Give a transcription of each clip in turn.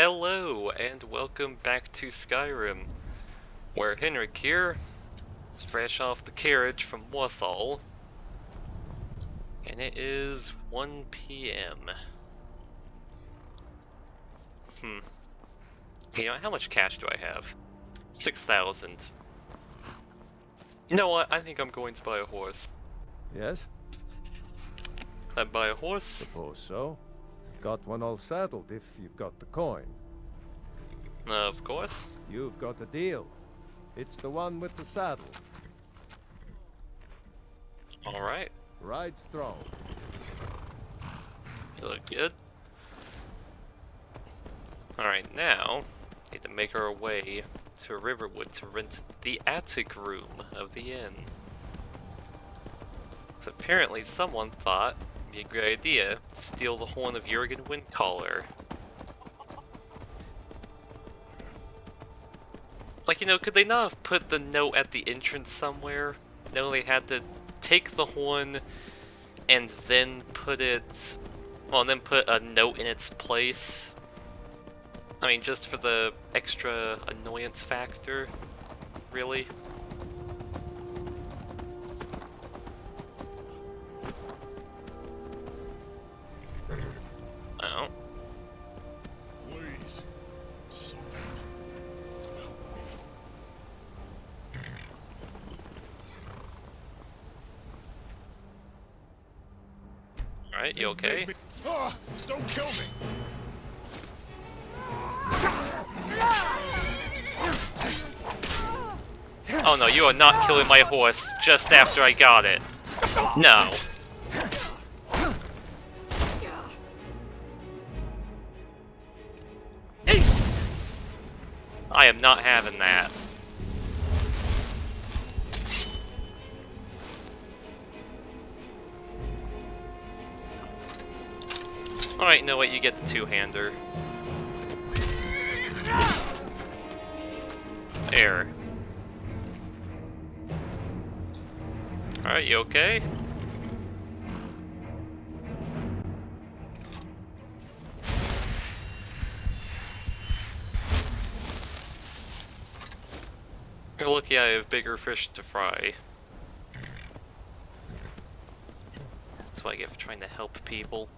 Hello, and welcome back to Skyrim, where Henrik here is fresh off the carriage from Winterhold, and it is 1 p.m. You know, how much cash do I have? 6,000. You know what? I think I'm going to buy a horse. Yes? I buy a horse? Suppose so. Got one all saddled if you've got the coin. Of course. You've got a deal. It's the one with the saddle. Alright. Ride strong. You look good. Alright, now, need to make our way to Riverwood to rent the attic room of the inn. So apparently someone thought it'd be a good idea to steal the horn of Jurgen Windcaller. Like, you know, could they not have put the note at the entrance somewhere? No, they had to take the horn and then put it... well, and then put a note in its place. I mean, just for the extra annoyance factor, really? Oh. Please. Something. Help me. Alright, you okay? Ah, don't kill me. Oh no, you are not killing my horse just after I got it. No. I am not having that. Alright, you know what? You get the two-hander. There. Alright, you okay? You're lucky I have bigger fish to fry. That's what I get for trying to help people.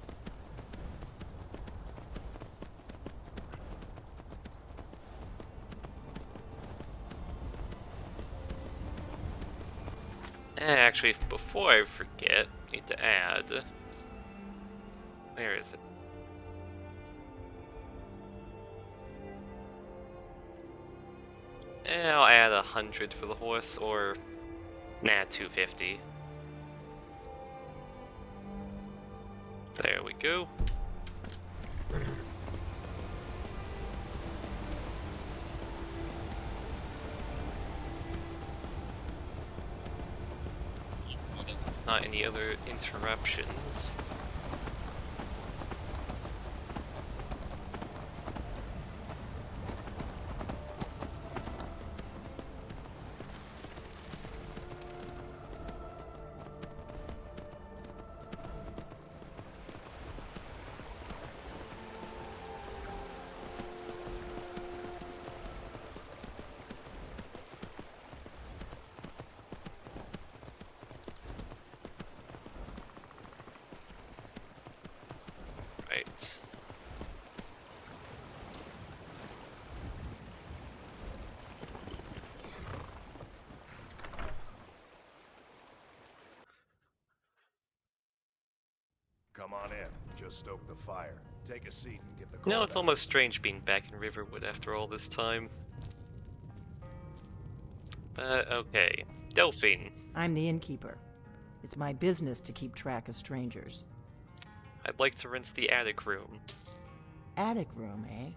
Actually, before I forget, I need to add... where is it? I'll add 100 for the horse, or... nah, 250. There we go. Not any other interruptions. Right. Come on in. Just stoke the fire. Take a seat and get the You know, coin it's out. almost strange being back in Riverwood after all this time. But, okay. Delphine, I'm the innkeeper. It's my business to keep track of strangers. I'd like to rent the attic room. Attic room, eh?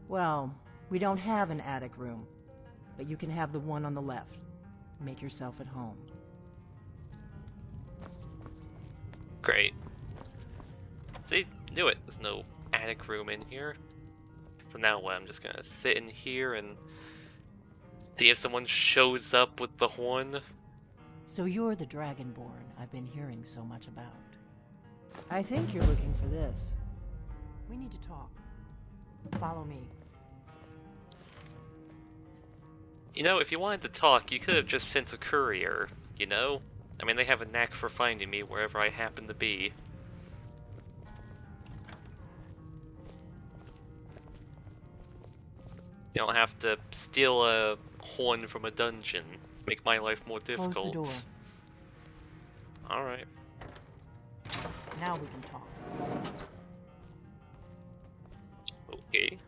Well, we don't have an attic room, but you can have the one on the left. Make yourself at home. Great. See, knew it. There's no attic room in here. So now what? I'm just gonna sit in here and see if someone shows up with the horn. So you're the Dragonborn I've been hearing so much about. I think you're looking for this. We need to talk. Follow me. You know, if you wanted to talk, you could have just sent a courier, you know? I mean, they have a knack for finding me wherever I happen to be. You don't have to steal a horn from a dungeon. Make my life more difficult. Close the door. Alright. Now we can talk. Okay.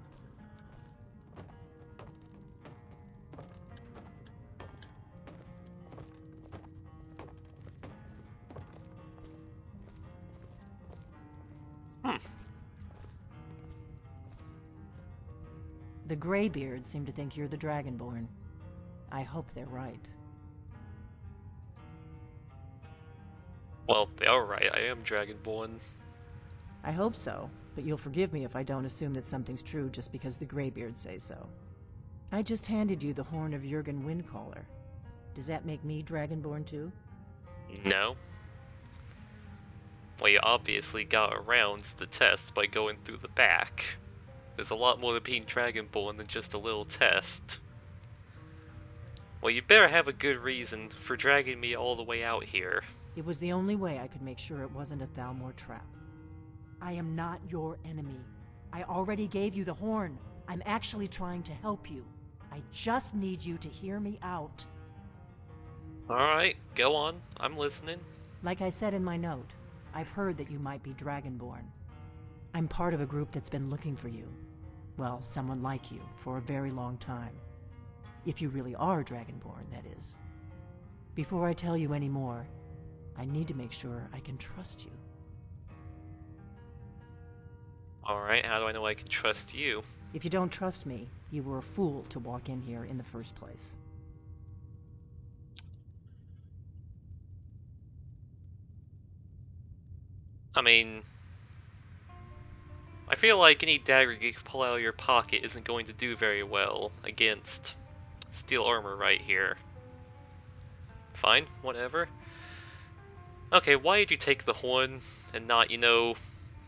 The Greybeards seem to think you're the Dragonborn. I hope they're right. Well, they are right. I am Dragonborn. I hope so, but you'll forgive me if I don't assume that something's true just because the Greybeards say so. I just handed you the horn of Jurgen Windcaller. Does that make me Dragonborn too? No. Well, you obviously got around the test by going through the back. There's a lot more to being Dragonborn than just a little test. Well, you better have a good reason for dragging me all the way out here. It was the only way I could make sure it wasn't a Thalmor trap. I am not your enemy. I already gave you the horn. I'm actually trying to help you. I just need you to hear me out. Alright, go on. I'm listening. Like I said in my note, I've heard that you might be Dragonborn. I'm part of a group that's been looking for you. Well, someone like you, for a very long time. If you really are Dragonborn, that is. Before I tell you any more, I need to make sure I can trust you. Alright, how do I know I can trust you? If you don't trust me, you were a fool to walk in here in the first place. I mean, I feel like any dagger you can pull out of your pocket isn't going to do very well against steel armor right here. Fine, whatever. Okay, why did you take the horn and not, you know,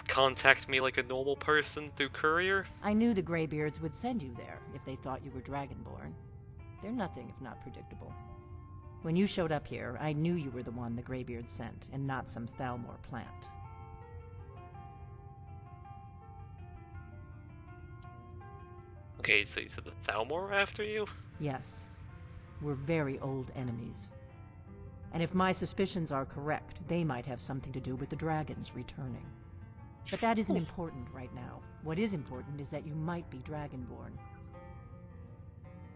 contact me like a normal person through courier? I knew the Greybeards would send you there if they thought you were Dragonborn. They're nothing if not predictable. When you showed up here, I knew you were the one the Greybeards sent, and not some Thalmor plant. Okay, so you said the Thalmor were after you? Yes. We're very old enemies. And if my suspicions are correct, they might have something to do with the dragons returning. But that isn't important right now. What is important is that you might be Dragonborn.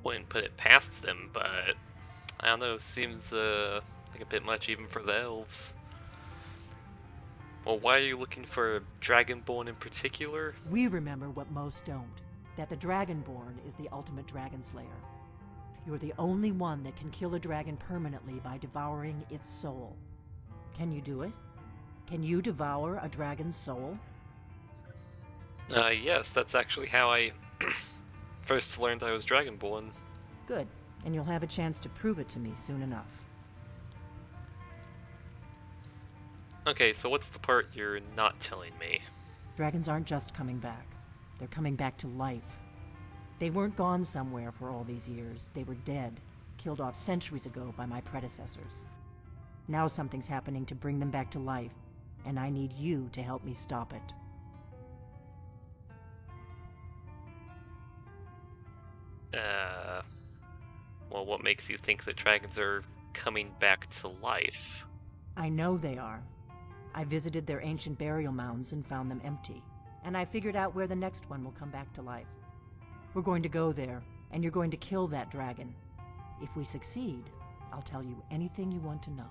Wouldn't put it past them, but I don't know, seems like a bit much even for the elves. Well, why are you looking for a Dragonborn in particular? We remember what most don't. That the Dragonborn is the ultimate dragon slayer. You're the only one that can kill a dragon permanently by devouring its soul. Can you do it? Can you devour a dragon's soul? Yes, that's actually how I first learned I was Dragonborn. Good, and you'll have a chance to prove it to me soon enough. Okay, so what's the part you're not telling me? Dragons aren't just coming back. They're coming back to life. They weren't gone somewhere for all these years. They were dead, killed off centuries ago by my predecessors. Now something's happening to bring them back to life, and I need you to help me stop it. Well, what makes you think that dragons are coming back to life? I know they are. I visited their ancient burial mounds and found them empty, and I figured out where the next one will come back to life. We're going to go there, and you're going to kill that dragon. If we succeed, I'll tell you anything you want to know.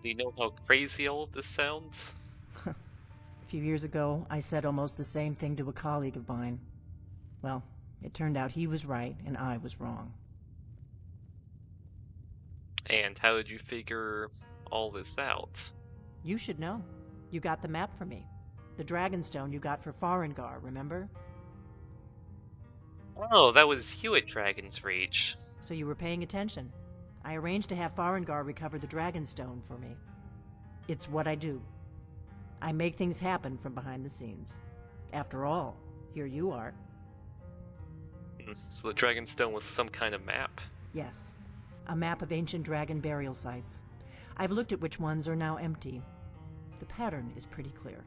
Do you know how crazy all of this sounds? A few years ago, I said almost the same thing to a colleague of mine. Well, it turned out he was right and I was wrong. And how did you figure all this out? You should know. You got the map for me. The Dragonstone you got for Farengar, remember? Oh, that was you at Dragon's Reach. So you were paying attention. I arranged to have Farengar recover the Dragonstone for me. It's what I do. I make things happen from behind the scenes. After all, here you are. So the Dragonstone was some kind of map? Yes, a map of ancient dragon burial sites. I've looked at which ones are now empty. The pattern is pretty clear.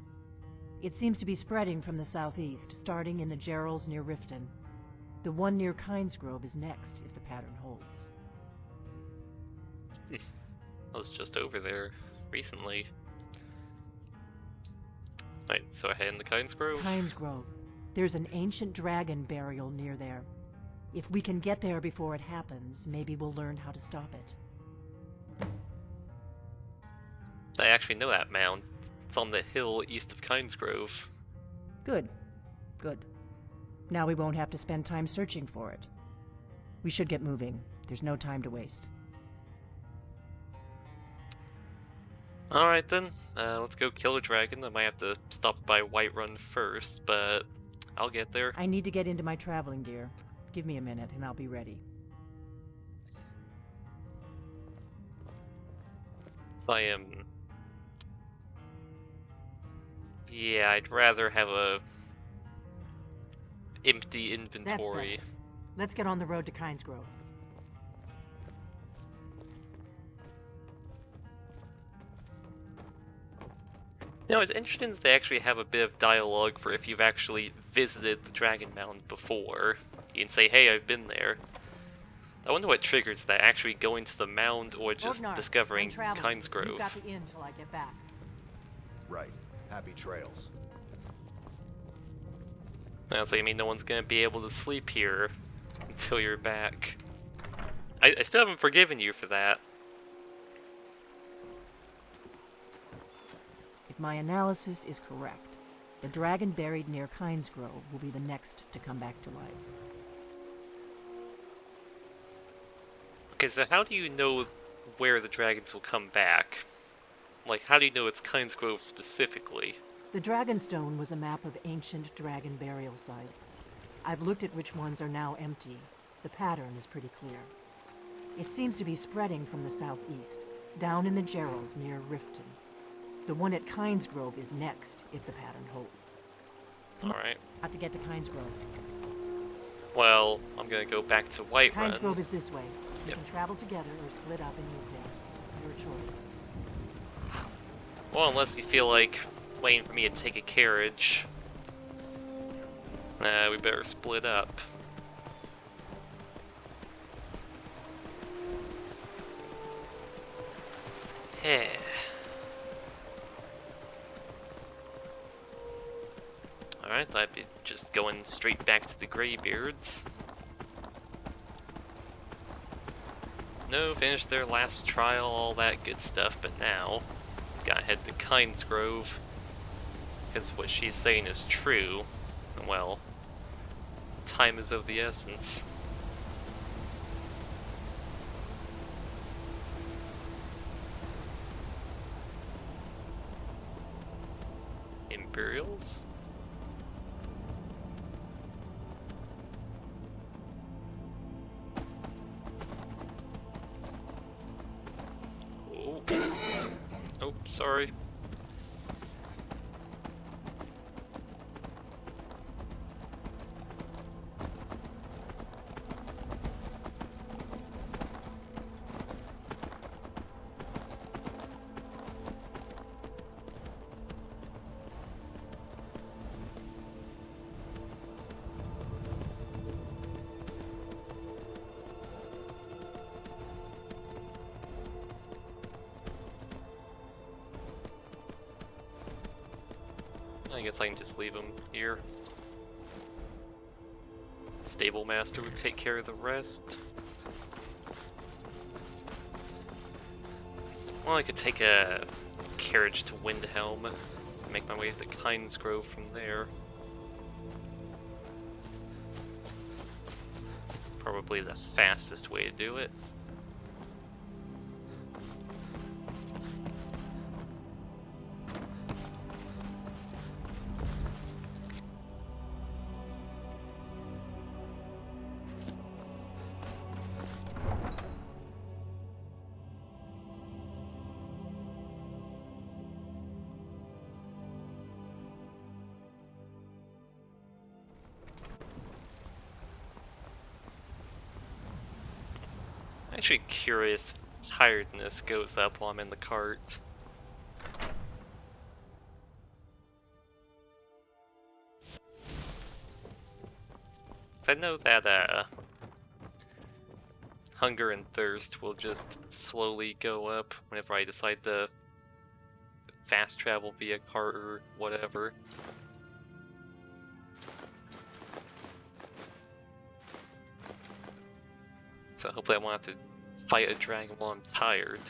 It seems to be spreading from the southeast, starting in the Gerals near Riften. The one near Kinesgrove is next, if the pattern holds. I was just over there recently. Right, so I head into Kinesgrove? Kinesgrove. There's an ancient dragon burial near there. If we can get there before it happens, maybe we'll learn how to stop it. I actually know that mound. It's on the hill east of Kinesgrove. Good. Good. Now we won't have to spend time searching for it. We should get moving. There's no time to waste. Alright then, let's go kill a dragon. I might have to stop by Whiterun first, but I'll get there. I need to get into my traveling gear. Give me a minute and I'll be ready. I am... Yeah, I'd rather have a empty inventory. That's better. Let's get on the road to Kinesgrove. You know, it's interesting that they actually have a bit of dialogue for if you've actually visited the Dragon Mound before. You can say, hey, I've been there. I wonder what triggers that, actually going to the mound or just Ognar, discovering I'm traveling. Kinesgrove. You've got the inn till I get back. Right. Happy trails. So, I mean, no one's gonna be able to sleep here until you're back. I still haven't forgiven you for that. If my analysis is correct, the dragon buried near Kinesgrove will be the next to come back to life. Okay, so how do you know where the dragons will come back? Like, how do you know it's Kinesgrove specifically? The Dragonstone was a map of ancient dragon burial sites. I've looked at which ones are now empty. The pattern is pretty clear. It seems to be spreading from the southeast, down in the Gerals near Riften. The one at Kinesgrove is next, if the pattern holds. Alright. Got to get to Kinesgrove. Well, I'm gonna go back to Whiterun. Kinesgrove is this way. We Yep. can travel together or split up and meet there. Your choice. Well, unless you feel like waiting for me to take a carriage. We better split up. Yeah. Alright, I'd be just going straight back to the Greybeards. No, finished their last trial, all that good stuff, but now gotta head to Kinesgrove, because what she's saying is true. Well, time is of the essence. Imperials? Oh. Oh, sorry. I guess I can just leave him here. Stable Master would take care of the rest. Well, I could take a carriage to Windhelm and make my way to Kinesgrove from there. Probably the fastest way to do it. Actually curious if tiredness goes up while I'm in the cart. I know that hunger and thirst will just slowly go up whenever I decide to fast travel via cart or whatever. So hopefully I won't have to fight a dragon while I'm tired.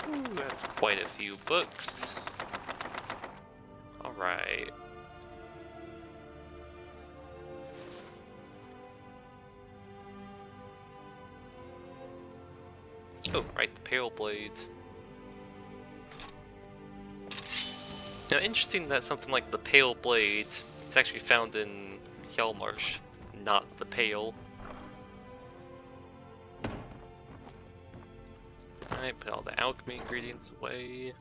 Ooh, that's quite a few books. Alright. Oh, right, the Pale Blade. Now, interesting that something like the Pale Blade is actually found in Hjalmarsh, not the Pale. Alright, put all the alchemy ingredients away.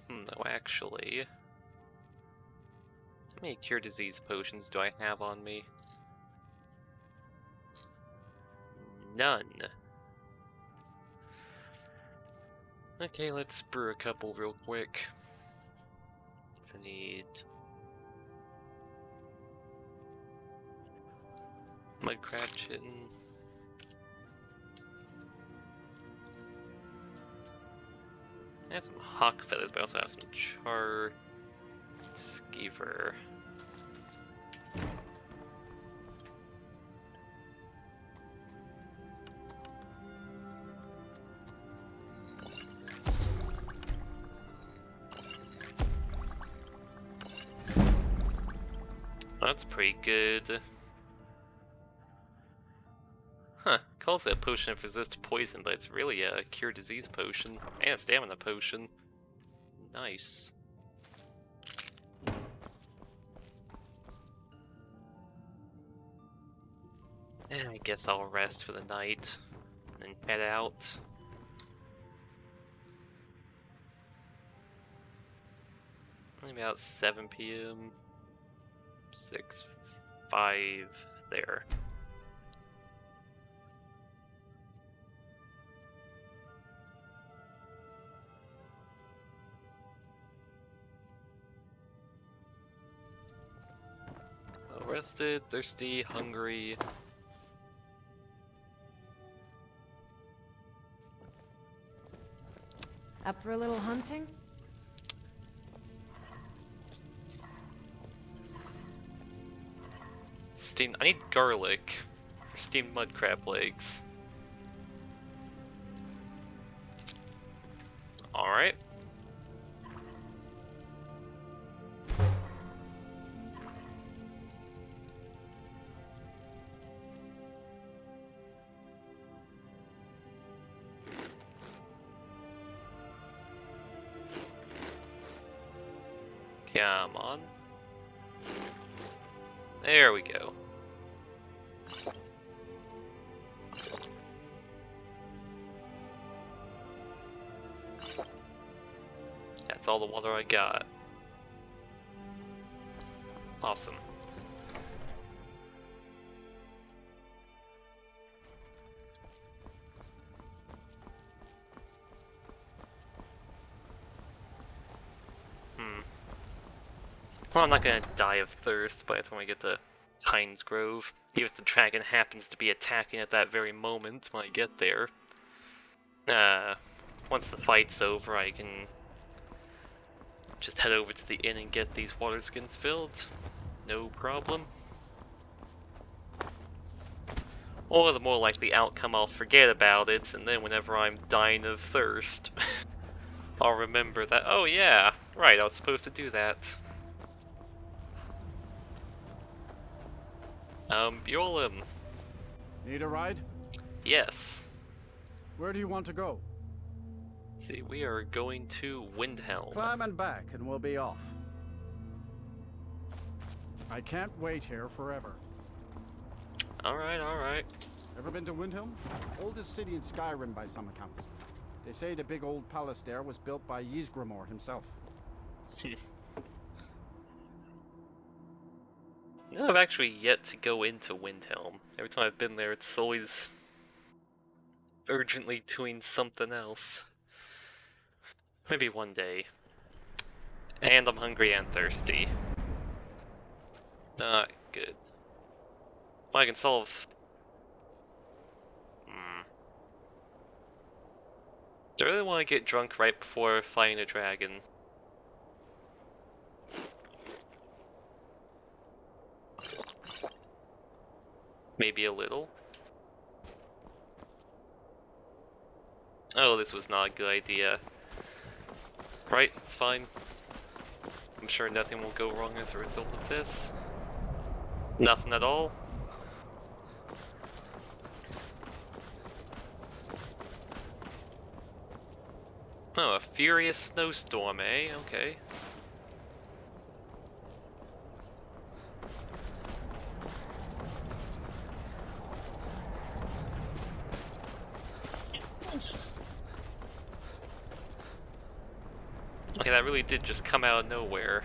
No, actually. How many cure disease potions do I have on me? None. Okay, let's brew a couple real quick. So I need mudcrab chitin. I have some hawk feathers, but I also have some char skeever. That's pretty good. Huh, calls it a potion of resist poison, but it's really a cure disease potion and a stamina potion. Nice. And I guess I'll rest for the night and head out. Only about 7 p.m. 6, 5 there. Well rested, thirsty, hungry. Up for a little hunting? Steamed. I need garlic. Steamed mud crab legs. Alright. Come on. There we go. That's all the water I got. Awesome. Well, I'm not gonna die of thirst by the time I get to Pines Grove, even if the dragon happens to be attacking at that very moment when I get there. Once the fight's over, I can just head over to the inn and get these water skins filled. No problem. Or the more likely outcome, I'll forget about it, and then whenever I'm dying of thirst, I'll remember that, oh yeah, right, I was supposed to do that. Bjorlum. Need a ride? Yes. Where do you want to go? Let's see, we are going to Windhelm. Climbing back and we'll be off. I can't wait here forever. Alright, alright. Ever been to Windhelm? Oldest city in Skyrim by some accounts. They say the big old palace there was built by Ysgramor himself. No, I've actually yet to go into Windhelm. Every time I've been there, it's always urgently doing something else. Maybe one day. And I'm hungry and thirsty. Not good. Well, I can solve... Do I really want to get drunk right before fighting a dragon? Maybe a little. Oh, this was not a good idea. Right, it's fine. I'm sure nothing will go wrong as a result of this. Nothing at all. Oh, a furious snowstorm, eh? Okay. Okay, that really did just come out of nowhere.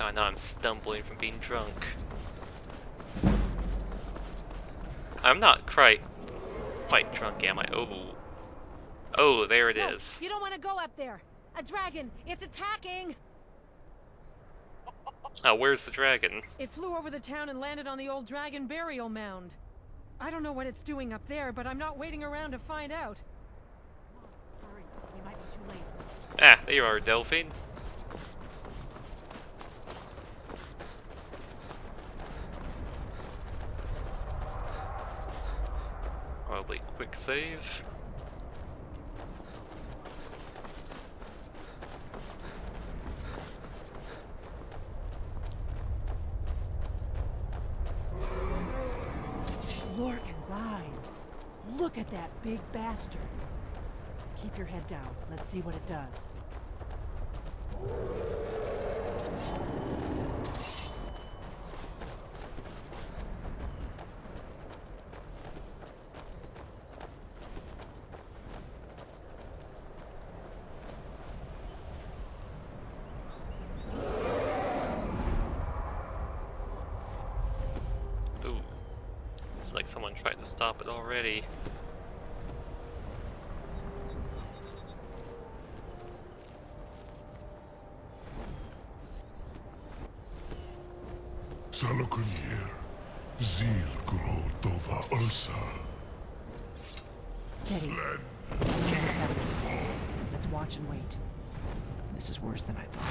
Oh, now I'm stumbling from being drunk. I'm not quite drunk, am I? Oh. Oh, there it is. You don't want to go up there. A dragon. It's attacking. Oh, where's the dragon? It flew over the town and landed on the old dragon burial mound. I don't know what it's doing up there, but I'm not waiting around to find out. Hurry, we might be too late. Ah, there you are, Delphine. Probably quick save. Lorcan's eyes. Look at that big bastard. Keep your head down. Let's see what it does. Like someone tried to stop it already. Salokunir, Zil Grodova Ursa. Steady. Let's have it. Let's watch and wait. This is worse than I thought.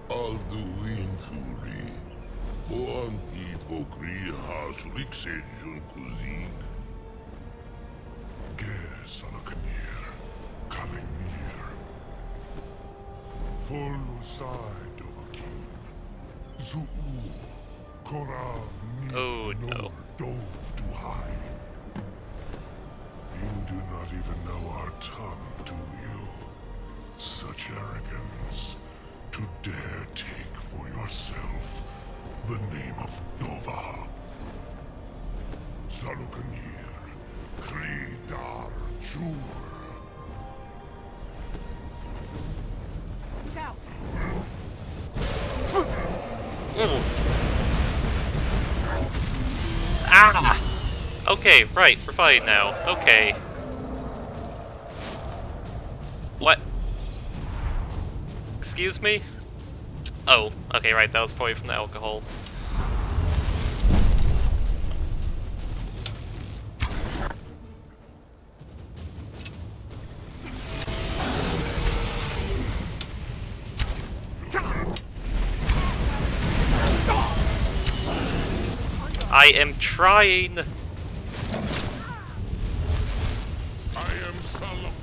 Alduinturi, Boanti Pokri Hasrixejun Kuzig. Ger Salokunir, Kalimir. Full side of a king. Zuu, Korav Ni Oh, no. Nor Dove to hide. You do not even know our tongue, do you? Such arrogance. To dare take for yourself the name of Dova. Salukanir, Kridar Jur. Look out! Ah! Okay, right, we're fighting now. Okay. What? Excuse me? Oh, okay, right, that was probably from the alcohol. I am trying! I am Salakir.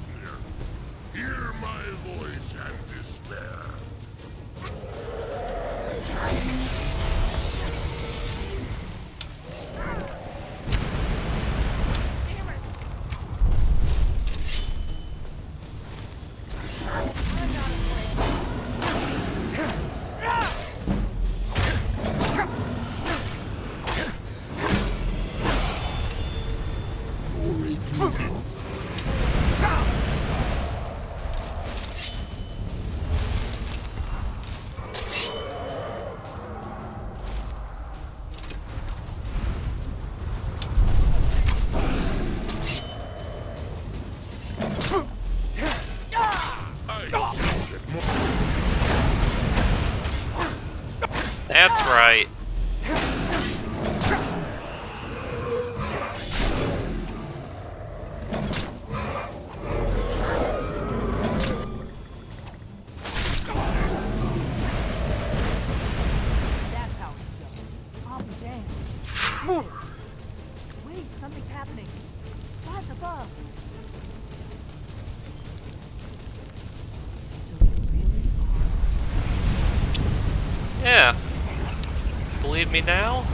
That's right. That's how it's done. Oh, damn. Did it. Wait, something's happening. God's above. So you really are. Yeah. Believe me now?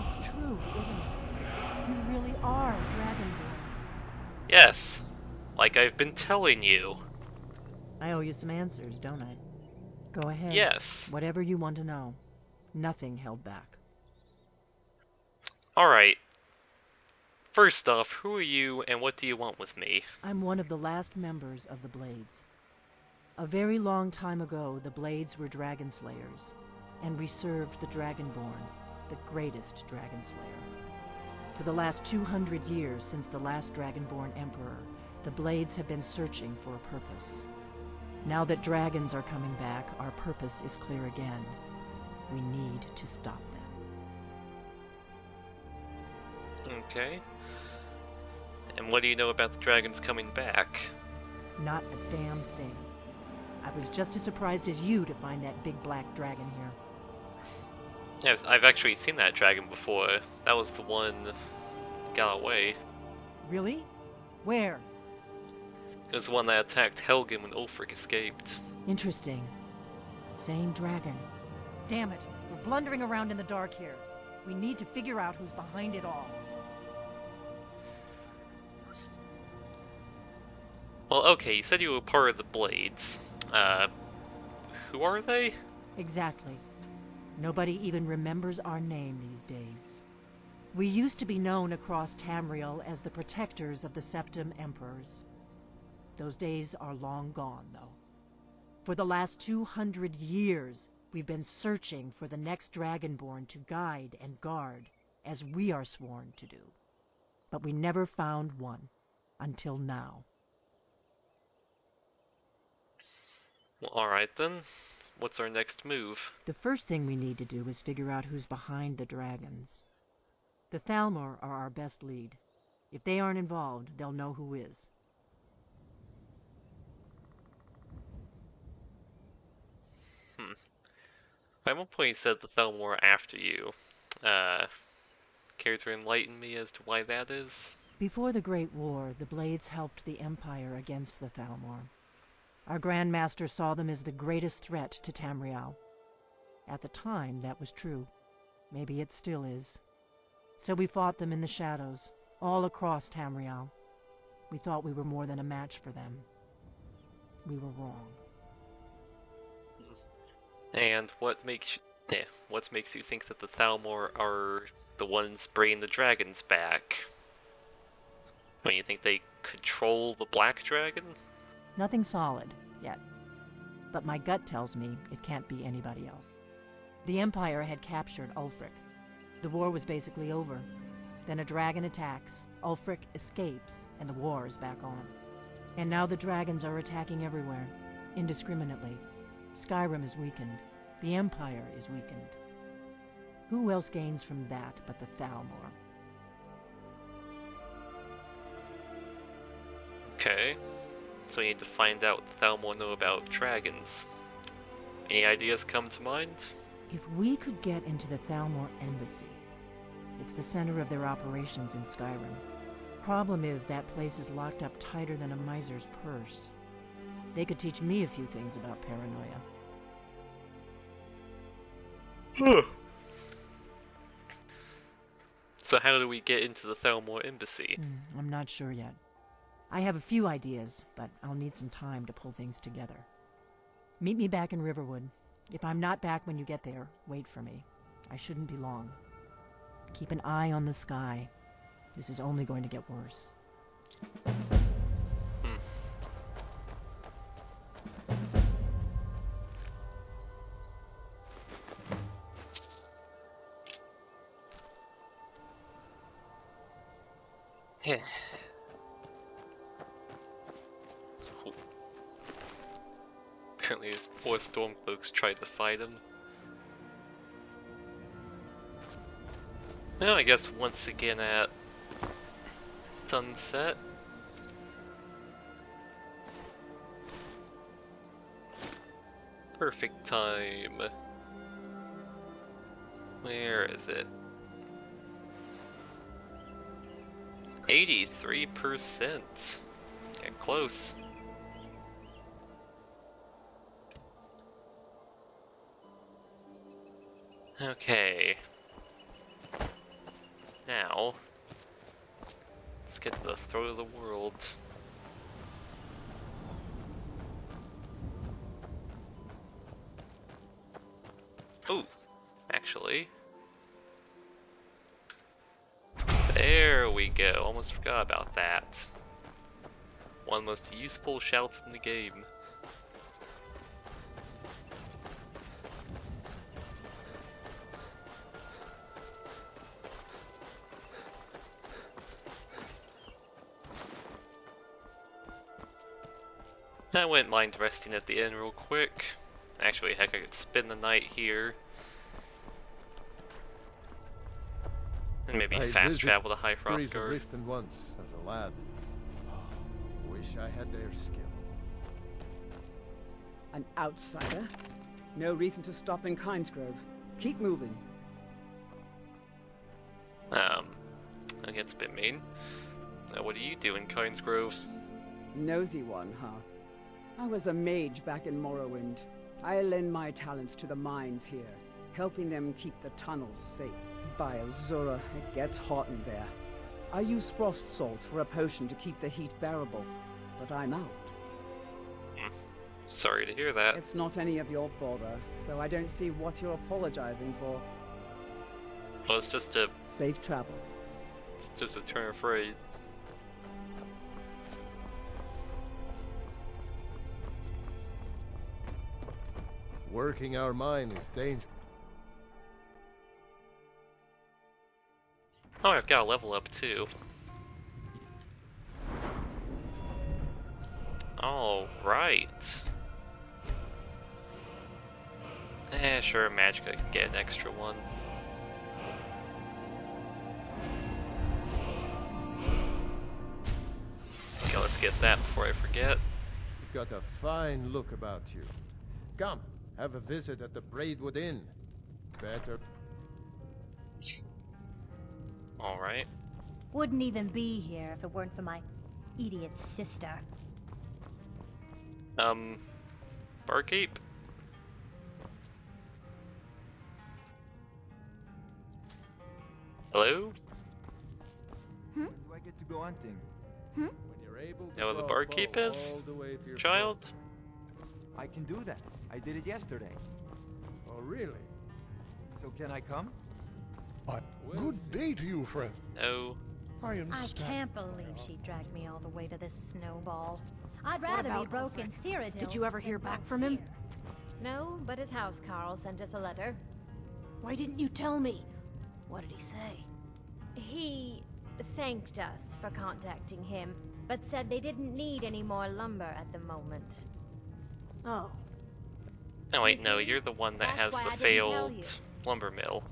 It's true, isn't it? You really are Dragonborn. Yes. Like I've been telling you. I owe you some answers, don't I? Go ahead. Yes. Whatever you want to know. Nothing held back. Alright. First off, who are you and what do you want with me? I'm one of the last members of the Blades. A very long time ago, the Blades were dragon slayers, and we served the Dragonborn, the greatest dragon slayer. For the last 200 years since the last Dragonborn Emperor, the Blades have been searching for a purpose. Now that dragons are coming back, our purpose is clear again. We need to stop them. Okay. And what do you know about the dragons coming back? Not a damn thing. I was just as surprised as you to find that big black dragon here. Yes, I've actually seen that dragon before. That was the one that got away. Really? Where? It was the one that attacked Helgen when Ulfric escaped. Interesting. Same dragon. Damn it, we're blundering around in the dark here. We need to figure out who's behind it all. Well, okay, you said you were part of the Blades. Who are they? Exactly. Nobody even remembers our name these days. We used to be known across Tamriel as the protectors of the Septim Emperors. Those days are long gone, though. For the last 200 years, we've been searching for the next Dragonborn to guide and guard, as we are sworn to do. But we never found one, until now. Well, alright then. What's our next move? The first thing we need to do is figure out who's behind the dragons. The Thalmor are our best lead. If they aren't involved, they'll know who is. At one point you said the Thalmor after you. Care to enlighten me as to why that is? Before the Great War, the Blades helped the Empire against the Thalmor. Our Grand Master saw them as the greatest threat to Tamriel. At the time, that was true. Maybe it still is. So we fought them in the shadows, all across Tamriel. We thought we were more than a match for them. We were wrong. And what makes you think that the Thalmor are the ones bringing the dragons back? When you think they control the Black Dragon? Nothing solid, yet. But my gut tells me it can't be anybody else. The Empire had captured Ulfric. The war was basically over. Then a dragon attacks, Ulfric escapes, and the war is back on. And now the dragons are attacking everywhere, indiscriminately. Skyrim is weakened. The Empire is weakened. Who else gains from that but the Thalmor? Okay. So we need to find out what the Thalmor know about dragons. Any ideas come to mind? If we could get into the Thalmor embassy, it's the center of their operations in Skyrim. Problem is that place is locked up tighter than a miser's purse. They could teach me a few things about paranoia. So how do we get into the Thalmor embassy? I'm not sure yet. I have a few ideas, but I'll need some time to pull things together. Meet me back in Riverwood. If I'm not back when you get there, wait for me. I shouldn't be long. Keep an eye on the sky. This is only going to get worse. Apparently his poor Stormcloaks tried to fight him. Well, I guess once again at sunset. Perfect time. Where is it? 83%. Get close. Okay. Now, let's get to the throat of the world. Ooh, actually. There we go, almost forgot about that. One of the most useful shouts in the game. I wouldn't mind resting at the inn real quick. Actually, heck, I could spend the night here. And maybe I fast visit travel to Breeze of Highrothgar. Riften once as a lad. Wish I had their skill. An outsider? No reason to stop in Kynesgrove. Keep moving. I guess a bit mean. What do you do in Kynesgrove? Nosy one, huh? I was a mage back in Morrowind. I lend my talents to the mines here, helping them keep the tunnels safe. By Azura, it gets hot in there. I use frost salts for a potion to keep the heat bearable, but I'm out. Sorry to hear that. It's not any of your bother, so I don't see what you're apologizing for. Well, it's just a Safe travels. turn of phrase. Working our mine is dangerous. Oh, I've got a level up too. Alright. Sure, magic, I can get an extra one. Okay, let's get that before I forget. You've got a fine look about you. Come, have a visit at the Braidwood Inn. Better. Alright. Wouldn't even be here if it weren't for my idiot sister. Barkeep? Hello? Do I get to go hunting? When you're able to Know where the draw a barkeep bow is? all the way to your Child? shoulder. I can do that. I did it yesterday. Oh, really? So can I come? We'll Good see. day to you, friend. No. I am I Stan. can't believe she dragged me all the way to this snowball. I'd rather be broke in Cyrodiil. Did you ever hear than back broke from him? here. No, but his house Carl sent us a letter. Why didn't you tell me? What did he say? He thanked us for contacting him, but said they didn't need any more lumber at the moment. Oh. Oh wait, You no, see? you're the one that That's has why the I didn't tell you. failed lumber mill.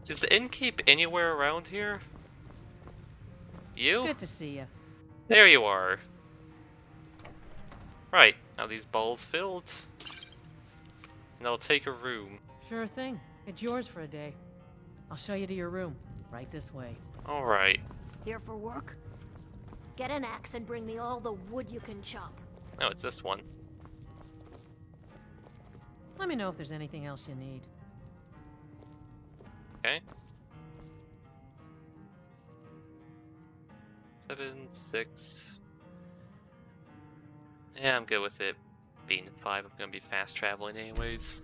Is the innkeep anywhere around here? You? Good to see you. There you are. Right, now these balls filled. And I'll take a room. Sure thing. It's yours for a day. I'll show you to your room. Right this way. Alright. Here for work? Get an axe and bring me all the wood you can chop. Oh, it's this one. Let me know if there's anything else you need. Okay. 7, 6. Yeah, I'm good with it being 5. I'm gonna be fast traveling anyways.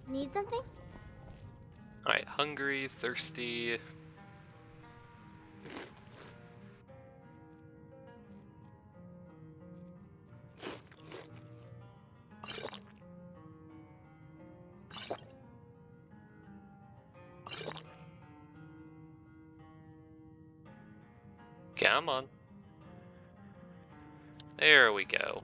Need something? Alright, hungry, thirsty. Come on. There we go.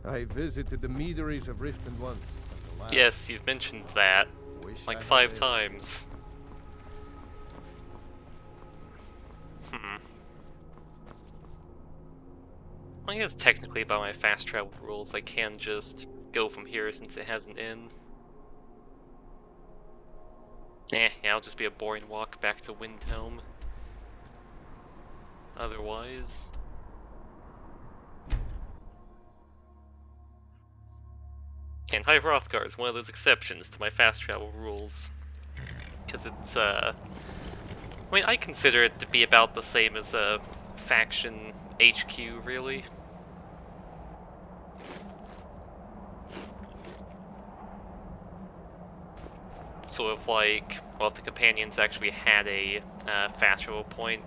I visited the meaderies of Riften once. Alas, Yes, you've mentioned that wish like I had 5 this. times. I guess technically by my fast travel rules I can just go from here since it has an inn. Yeah, it'll just be a boring walk back to Windhelm. Otherwise... And Highrothgar is one of those exceptions to my fast travel rules. Because it's, I mean, I consider it to be about the same as a faction HQ, really. So if, like, well, if the companions actually had a fast travel point,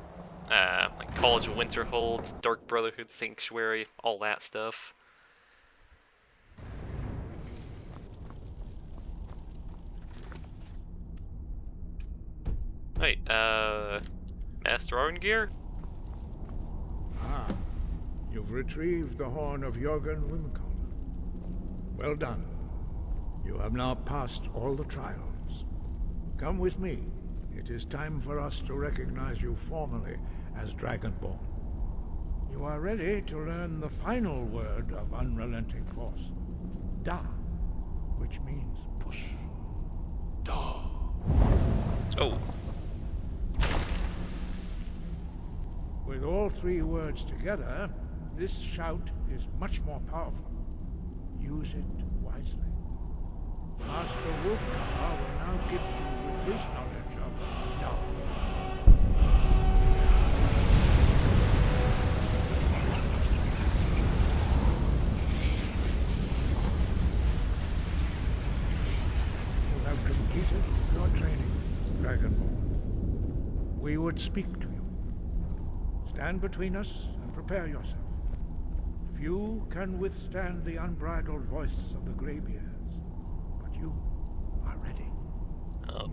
like College of Winterhold, Dark Brotherhood Sanctuary, all that stuff. Wait, Master Arngeir? Ah, you've retrieved the horn of Jorgen Wimkoll. Well done. You have now passed all the trials. Come with me. It is time for us to recognize you formally as Dragonborn. You are ready to learn the final word of unrelenting force. Da, which means push. Da. Oh. With all 3 words together, this shout is much more powerful. Use it wisely. Master Wolfgar will now gift you with his knowledge of Da. You have completed your training, Dragonborn. We would speak to you. Stand between us and prepare yourself. Few can withstand the unbridled voice of the Greybeards, but you are ready. Oh.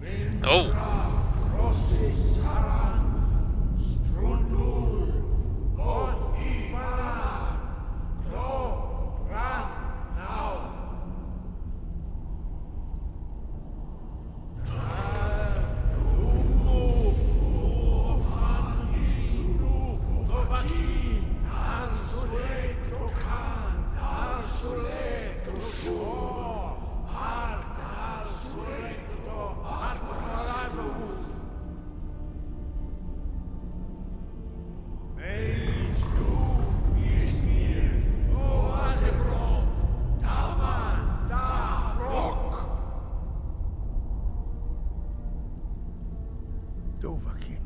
Dovahkiin,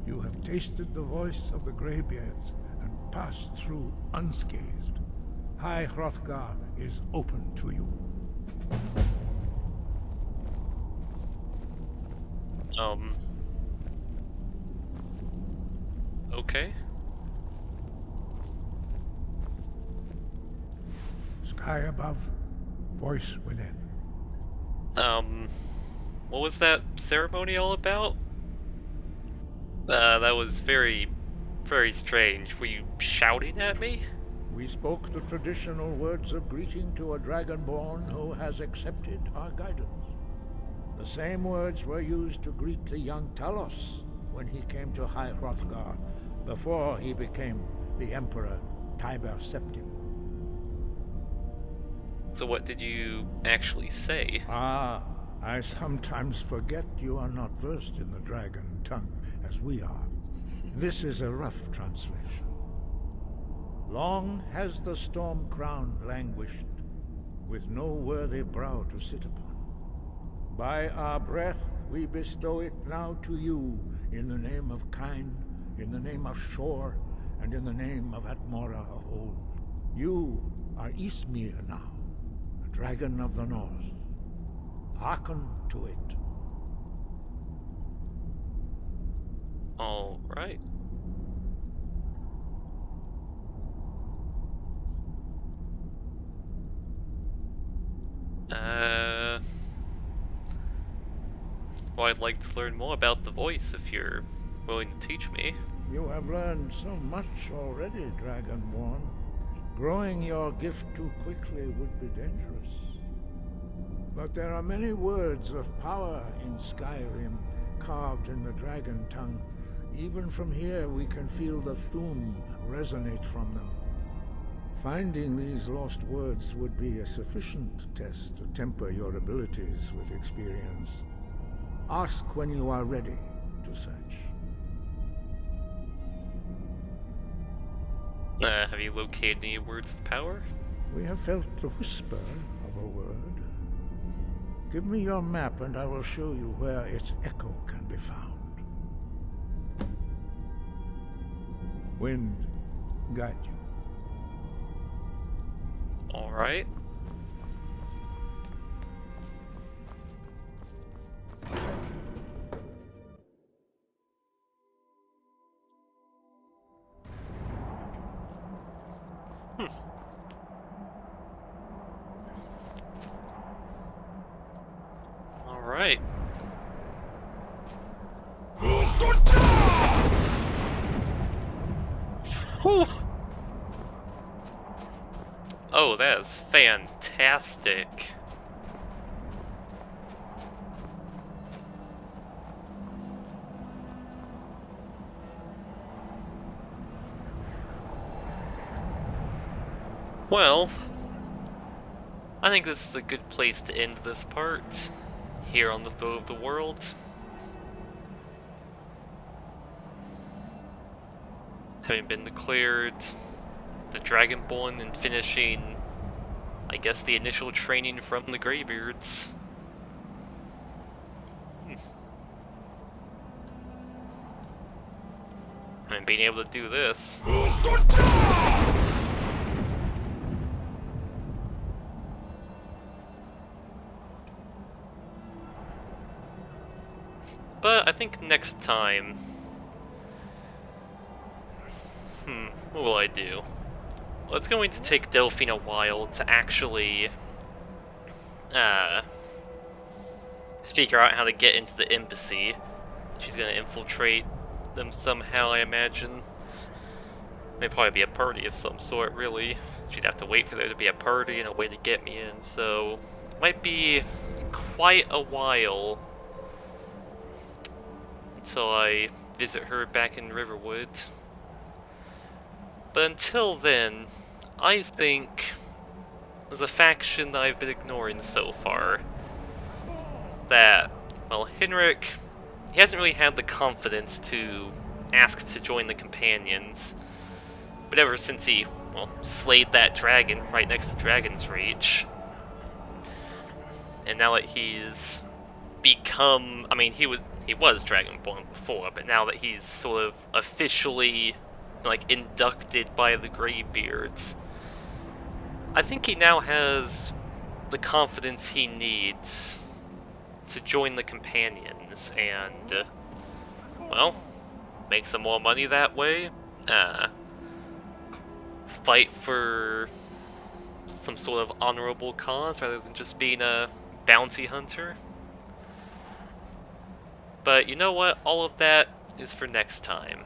you have tasted the voice of the Greybeards and passed through unscathed. Highrothgar is open to you. Okay. Sky above, voice within. What was that ceremony all about? That was very, very strange. Were you shouting at me? We spoke the traditional words of greeting to a Dragonborn who has accepted our guidance. The same words were used to greet the young Talos when he came to Highrothgar, before he became the Emperor Tiber Septim. So what did you actually say? Ah, I sometimes forget you are not versed in the dragon tongue as we are. This is a rough translation. Long has the storm crown languished, with no worthy brow to sit upon. By our breath we bestow it now to you, in the name of Kine, in the name of Shor, and in the name of Atmora of old. You are Ysmir now, the dragon of the north. Hearken to it. All right. Well, I'd like to learn more about the voice if you're willing to teach me. You have learned so much already, Dragonborn. Growing your gift too quickly would be dangerous. But there are many words of power in Skyrim, carved in the dragon tongue. Even from here we can feel the Thum resonate from them. Finding these lost words would be a sufficient test to temper your abilities with experience. Ask when you are ready to search. Have you located any words of power? We have felt the whisper of a word. Give me your map and I will show you where its echo can be found. Wind, guide you. Alright. Alright. Whew. Oh, that is fantastic. Well, I think this is a good place to end this part, here on the Throne of the World. Having been declared the Dragonborn and finishing, I guess, the initial training from the Greybeards. And being able to do this. But I think next time... what will I do? Well, it's going to take Delphine a while to actually... figure out how to get into the embassy. She's gonna infiltrate them somehow, I imagine. May probably be a party of some sort, really. She'd have to wait for there to be a party and a way to get me in, so... might be quite a while until I visit her back in Riverwood. But until then, I think there's a faction that I've been ignoring so far. That, well, Henrik, he hasn't really had the confidence to ask to join the Companions. But ever since he, well, slayed that dragon right next to Dragon's Reach, and now that he's become, I mean, he was Dragonborn before, but now that he's sort of officially, like, inducted by the Greybeards, I think he now has the confidence he needs to join the Companions and, well, make some more money that way, fight for some sort of honorable cause rather than just being a bounty hunter. But you know what? All of that is for next time.